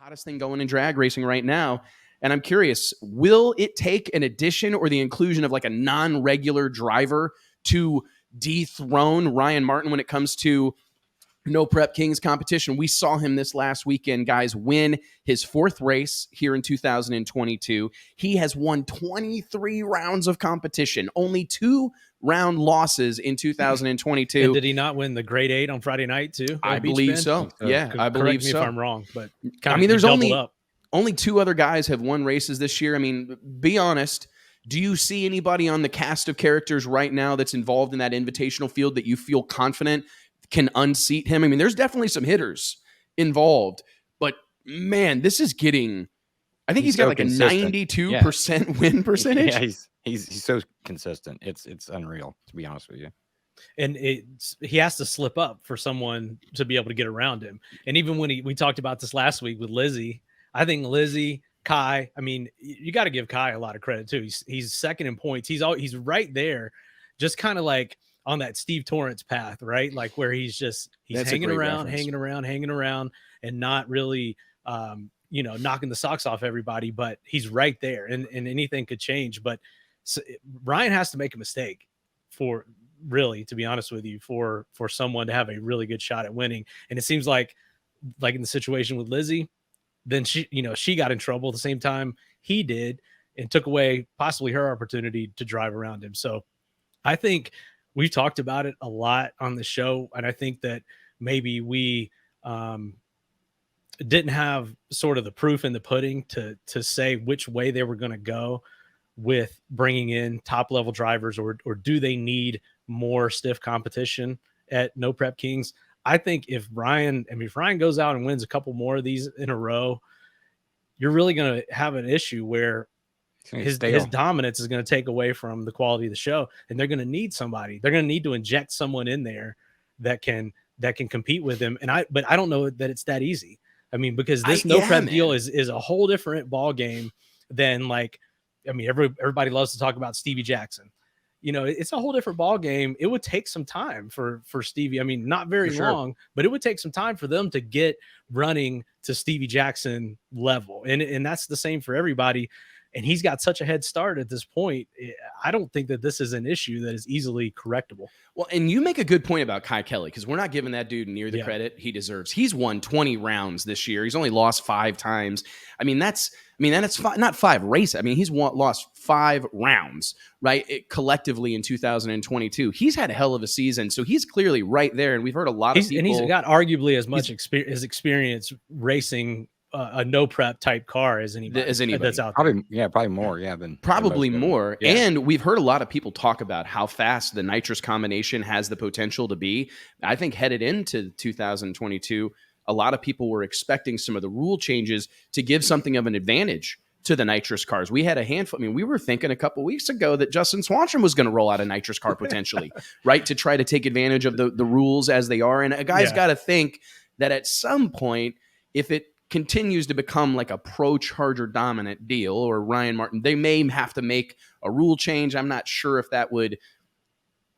hottest thing going in drag racing right now. And I'm curious, will it take an addition or the inclusion of like a non-regular driver to dethrone Ryan Martin when it comes to No Prep Kings competition? We saw him this last weekend, guys, win his fourth race here in 2022. He has won 23 rounds of competition, only 2-round losses in 2022. And did he not win the grade 8 on Friday night too? I believe so. Yeah, I believe so. Correct me if I'm wrong, but I mean, there's only 2 other guys have won races this year. I mean, be honest. Do you see anybody on the cast of characters right now that's involved in that invitational field that you feel confident can unseat him? I mean, there's definitely some hitters involved, but man, this is getting, I think he's got like consistent. A 92% win percentage. Yeah, he's so consistent. It's unreal, to be honest with you. And he has to slip up for someone to be able to get around him. And even when we talked about this last week with Lizzie, I think Lizzie, Kai, I mean, you got to give Kai a lot of credit too. He's second in points. He's right there, just kind of like on that Steve Torrance path, right? Like where he's hanging around, and not really, knocking the socks off everybody, but he's right there, and anything could change. But Ryan has to make a mistake for really, to be honest with you, for someone to have a really good shot at winning. And it seems like in the situation with Lizzie, then she got in trouble at the same time he did and took away possibly her opportunity to drive around him. So I think we've talked about it a lot on the show, and I think that maybe we didn't have sort of the proof in the pudding to say which way they were going to go with bringing in top-level drivers, or do they need more stiff competition at No Prep Kings. I think if Ryan goes out and wins a couple more of these in a row, you're really going to have an issue where his dominance is going to take away from the quality of the show, and they're going to need somebody. They're going to need to inject someone in there that can compete with him. But I don't know that it's that easy. I mean, because this prep deal is a whole different ball game than everybody loves to talk about Stevie Jackson. It's a whole different ball game. It would take some time for Stevie. I mean, not very long, but it would take some time for them to get running to Stevie Jackson level. And that's the same for everybody. And he's got such a head start at this point. I don't think that this is an issue that is easily correctable. Well, and you make a good point about Kai Kelly, because we're not giving that dude near the credit he deserves. He's won 20 rounds this year. He's only lost 5 times. That's not 5 races. I mean, he's lost 5 rounds, right? Collectively in 2022. He's had a hell of a season. So he's clearly right there. And we've heard a lot of people. And he's got arguably as much experience racing a no prep type car as anybody that's out there. Probably more. Yeah, probably more. Yeah. And we've heard a lot of people talk about how fast the nitrous combination has the potential to be. I think headed into 2022, a lot of people were expecting some of the rule changes to give something of an advantage to the nitrous cars. We had a handful. I mean, we were thinking a couple weeks ago that Justin Swanstrom was going to roll out a nitrous car potentially, right? To try to take advantage of the rules as they are. And a guy's got to think that at some point, if it continues to become like a pro Charger dominant deal, or Ryan Martin, they may have to make a rule change. I'm not sure if that would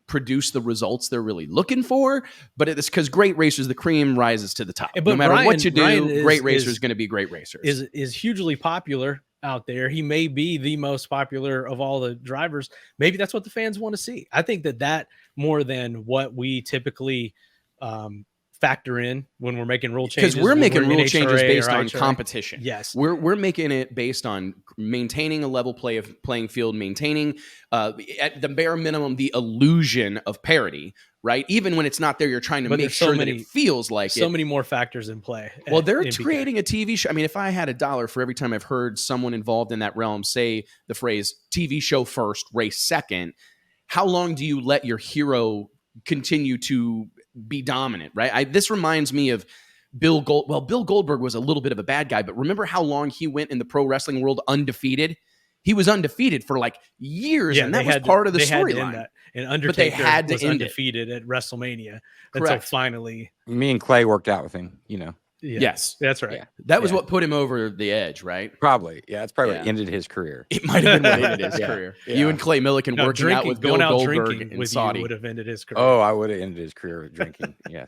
produce the results they're really looking for, but it's because great racers, the cream rises to the top. But no matter what you do, great racers is going to be great racers. Is hugely popular out there. He may be the most popular of all the drivers. Maybe that's what the fans want to see. I think that more than what we typically factor in when we're making rule changes, because we're making rule changes based on competition. Yes, we're making it based on maintaining a level playing field, maintaining at the bare minimum the illusion of parity, right? Even when it's not there, you're trying to make sure that it feels like so many more factors in play. Well, they're creating a TV show. I mean, if I had $1 for every time I've heard someone involved in that realm say the phrase "TV show first, race second," how long do you let your hero continue to be dominant, right? This reminds me of Bill Goldberg was a little bit of a bad guy, but remember how long he went in the pro wrestling world undefeated? He was undefeated for like years, and that was part of the storyline. And Undertaker was undefeated at WrestleMania until finally. Me and Clay worked out with him, Yeah, Yes. that's right. Yeah. That was Yeah. what put him over the edge, right? Probably. Yeah, it's probably Yeah. what ended his career. It might have been what ended his Yeah. career. Yeah. You and Clay Millican No, working out with Bill going out Goldberg drinking in with Saudi. you would have ended his career. Oh, I would have ended his career with drinking. Yes.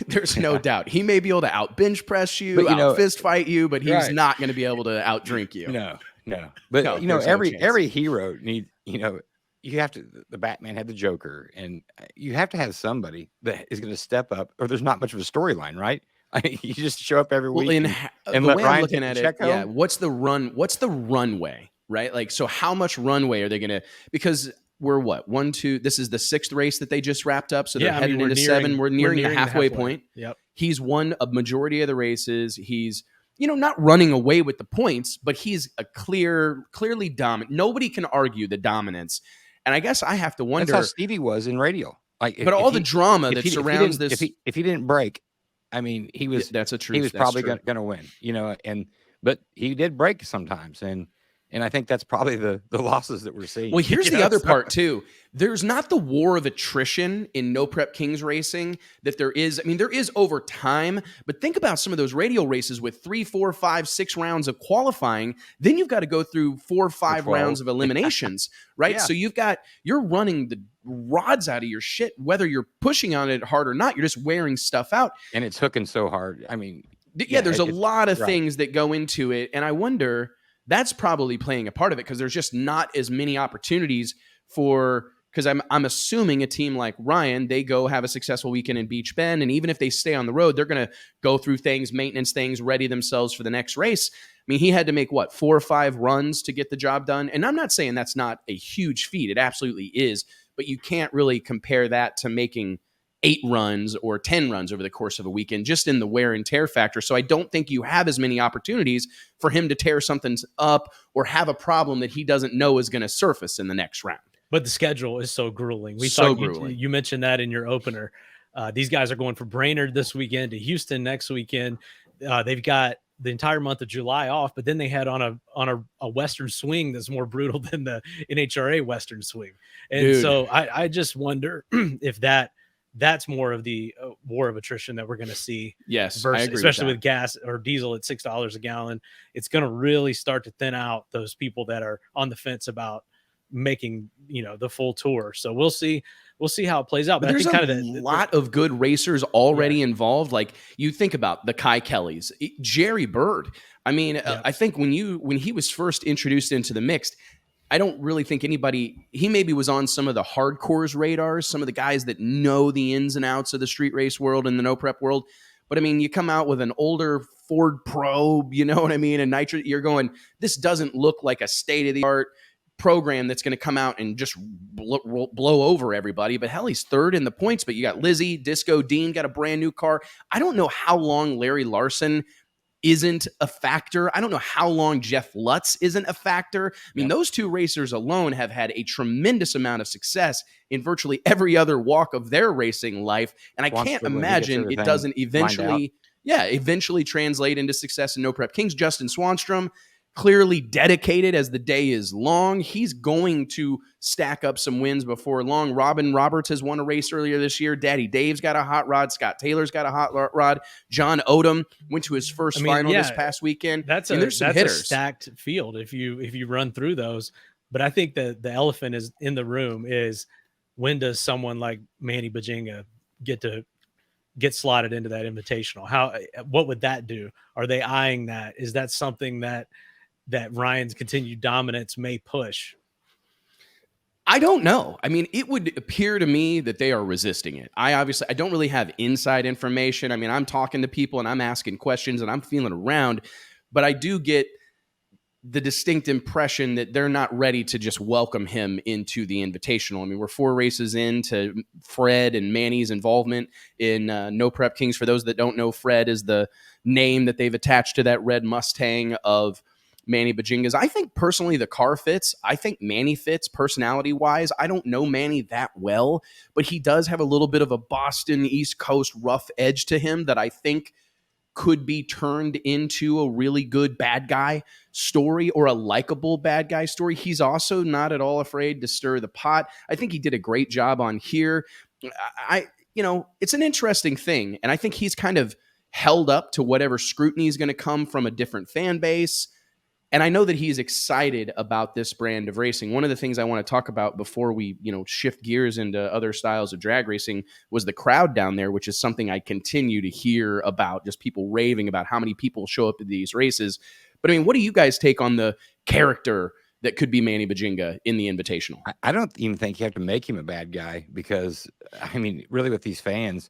There's no doubt. He may be able to out bench press you, But, out fist fight you, but he's right. not going to be able to out drink you. No. But No, you know, there's no chance. every hero needs, you know, you have to. The Batman had the Joker, and you have to have somebody that is going to step up, or there's not much of a storyline, right? I mean, you just show up every week. Well, and the let way Ryan I'm looking take at the it, check yeah. home? What's the runway, right? Like, so how much runway are they going to? Because we're what 1, 2. This is the 6th race that they just wrapped up, so they're heading into 7. We're nearing the halfway point. Yep. He's won a majority of the races. He's not running away with the points, but he's a clearly dominant. Nobody can argue the dominance. And I guess I have to wonder. That's how Stevie was in Radial. Like, but all the drama that surrounds this. If he didn't break, I mean, he was. That's a truth. He was probably going to win, but he did break sometimes, and I think that's probably the losses that we're seeing. Well, here's the other part too. There's not the war of attrition in No Prep Kings racing that there is. I mean, there is over time, but think about some of those radial races with 3, 4, 5, 6 rounds of qualifying. Then you've got to go through 4 or 5 rounds of eliminations, right? Yeah. So you're running the rods out of your shit, whether you're pushing on it hard or not. You're just wearing stuff out. And it's hooking so hard. I mean, there's a lot of things that go into it. And I wonder, that's probably playing a part of it, because there's just not as many opportunities because I'm assuming a team like Ryan, they go have a successful weekend in Beach Bend, and even if they stay on the road, they're going to go through things, maintenance things, ready themselves for the next race. I mean, he had to make 4 or 5 runs to get the job done, and I'm not saying that's not a huge feat. It absolutely is, but you can't really compare that to making 8 runs or 10 runs over the course of a weekend, just in the wear and tear factor. So I don't think you have as many opportunities for him to tear something up or have a problem that he doesn't know is going to surface in the next round. But the schedule is so grueling. Grueling. You mentioned that in your opener. These guys are going from Brainerd this weekend to Houston next weekend. They've got the entire month of July off, but then they head on a Western swing that's more brutal than the NHRA Western swing. And so I just wonder if that's more of the war of attrition that we're going to see. Yes, versus, I agree especially with with gas or diesel at $6 a gallon. It's going to really start to thin out those people that are on the fence about making the full tour. So we'll see how it plays out. But there's a lot of good racers already involved. Like, you think about the Kai Kellys, Jerry Bird. I mean, I think when he was first introduced into the mixed, I don't really think he maybe was on some of the hardcores radars, some of the guys that know the ins and outs of the street race world and the no prep world. But I mean, you come out with an older Ford Probe, you know what I mean? And Nitro, you're going, this doesn't look like a state of the art program that's going to come out and just blow over everybody. But hell, he's 3rd in the points. But you got Lizzie, Disco, Dean got a brand new car. I don't know how long Larry Larson isn't a factor. I don't know how long Jeff Lutz isn't a factor. I mean, those 2 racers alone have had a tremendous amount of success in virtually every other walk of their racing life. And I can't imagine it doesn't eventually translate into success in No Prep Kings. Justin Swanstrom, clearly dedicated as the day is long. He's going to stack up some wins before long. Robin Roberts has won a race earlier this year. Daddy Dave's got a hot rod. Scott Taylor's got a hot rod. John Odom went to his first final this past weekend. That's a stacked field if you run through those. But I think that the elephant is in the room is, when does someone like Manny Bajinga get slotted into that invitational? What would that do? Are they eyeing that? Is that something that Ryan's continued dominance may push? I don't know. I mean, it would appear to me that they are resisting it. I don't really have inside information. I mean, I'm talking to people and I'm asking questions and I'm feeling around, but I do get the distinct impression that they're not ready to just welcome him into the invitational. I mean, we're 4 races into Fred and Manny's involvement in No Prep Kings. For those that don't know, Fred is the name that they've attached to that red Mustang of Manny Bajinga's. I think personally the car fits. I think Manny fits personality-wise. I don't know Manny that well, but he does have a little bit of a Boston East Coast rough edge to him that I think could be turned into a really good bad guy story or a likable bad guy story. He's also not at all afraid to stir the pot. I think he did a great job on here. It's an interesting thing, and I think he's kind of held up to whatever scrutiny is going to come from a different fan base. And I know that he's excited about this brand of racing. One of the things I want to talk about before we, shift gears into other styles of drag racing was the crowd down there, which is something I continue to hear about, just people raving about how many people show up to these races. But I mean, what do you guys take on the character that could be Manny Bajinga in the Invitational? I don't even think you have to make him a bad guy because, I mean, really with these fans,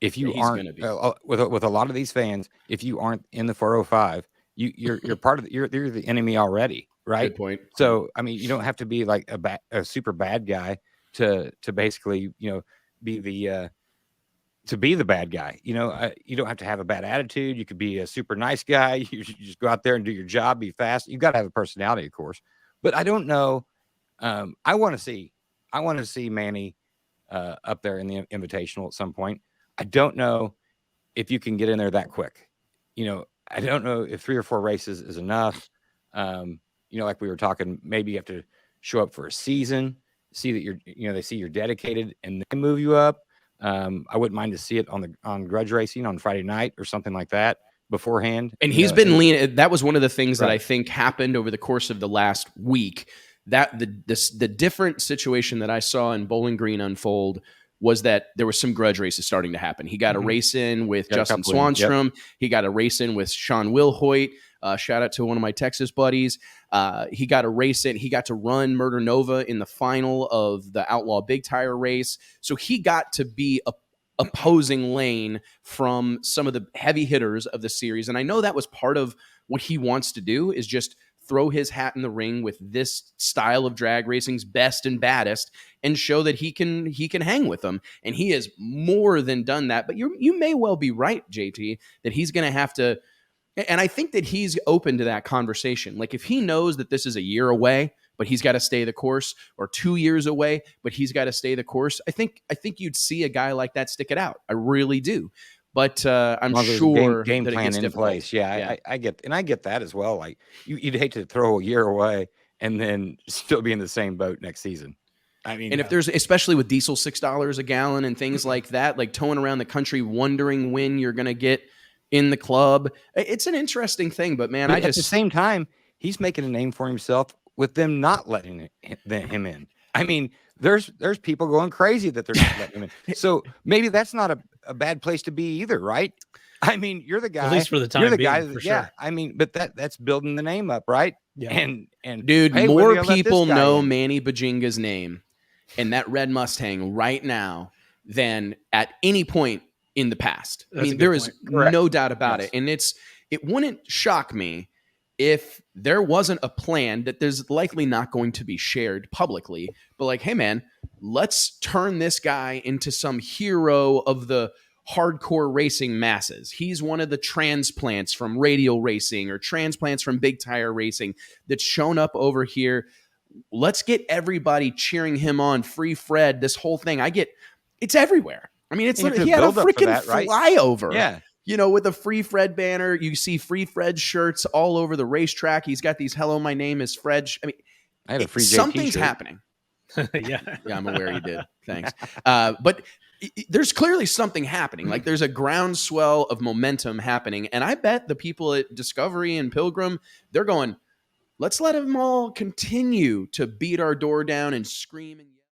if you aren't with a lot of these fans, if you aren't in the 405, you're part of you're the enemy already, right? Good point. So I mean, you don't have to be like a super bad guy to basically be the bad guy. You don't have to have a bad attitude. You could be a super nice guy. You just go out there and do your job, be fast. You got to have a personality, of course. But I don't know. I want to see Manny up there in the Invitational at some point. I don't know if you can get in there that quick. I don't know if 3 or 4 races is enough. Like we were talking, maybe you have to show up for a season, see that they see you're dedicated, and then move you up. I wouldn't mind to see it on Grudge Racing on Friday night or something like that beforehand. And he's been leaning. That was one of the things that I think happened over the course of the last week. That the different situation that I saw in Bowling Green unfold was that there was some grudge races starting to happen. He got a race in with Justin Swanstrom. Yep. He got a race in with Sean Wilhoit. Shout out to one of my Texas buddies. He got a race in. He got to run Murder Nova in the final of the Outlaw Big Tire race. So he got to be a opposing lane from some of the heavy hitters of the series. And I know that was part of what he wants to do, is just throw his hat in the ring with this style of drag racing's best and baddest and show that he can hang with them. And he has more than done that. But you may well be right, JT, that he's going to have to. And I think that he's open to that conversation. Like if he knows that this is a year away, but he's got to stay the course, or 2 years away, but he's got to stay the course, I think you'd see a guy like that stick it out. I really do. But I'm sure game plan in place. Yeah. I get that as well. Like you'd hate to throw a year away and then still be in the same boat next season. I mean, and if there's, especially with diesel $6 a gallon and things like that, like towing around the country, wondering when you're going to get in the club, it's an interesting thing. But man, at the same time, he's making a name for himself with them not letting him in. I mean, there's people going crazy that they're not letting him in. So maybe that's not a bad place to be either, right? I mean, you're the guy. At least for the time you're the being, guy. for Yeah. sure. I mean, but that's building the name up, right? Yeah. And dude, hey, more people know Manny Bajinga's name and that red Mustang right now than at any point in the past. I mean, there is no doubt about it. And it wouldn't shock me if there wasn't a plan that there's likely not going to be shared publicly, but like, hey man, let's turn this guy into some hero of the hardcore racing masses. He's one of the transplants from radial racing or transplants from big tire racing that's shown up over here. Let's get everybody cheering him on. Free Fred, this whole thing. It's everywhere. I mean, he had a freaking flyover. Yeah. With a Free Fred banner. You see Free Fred shirts all over the racetrack. He's got these "Hello, my name is Fred." I mean, I had a free something's happening. Yeah, I'm aware you did. Thanks. But there's clearly something happening. Like there's a groundswell of momentum happening, and I bet the people at Discovery and Pilgrim, they're going, let's let them all continue to beat our door down and scream and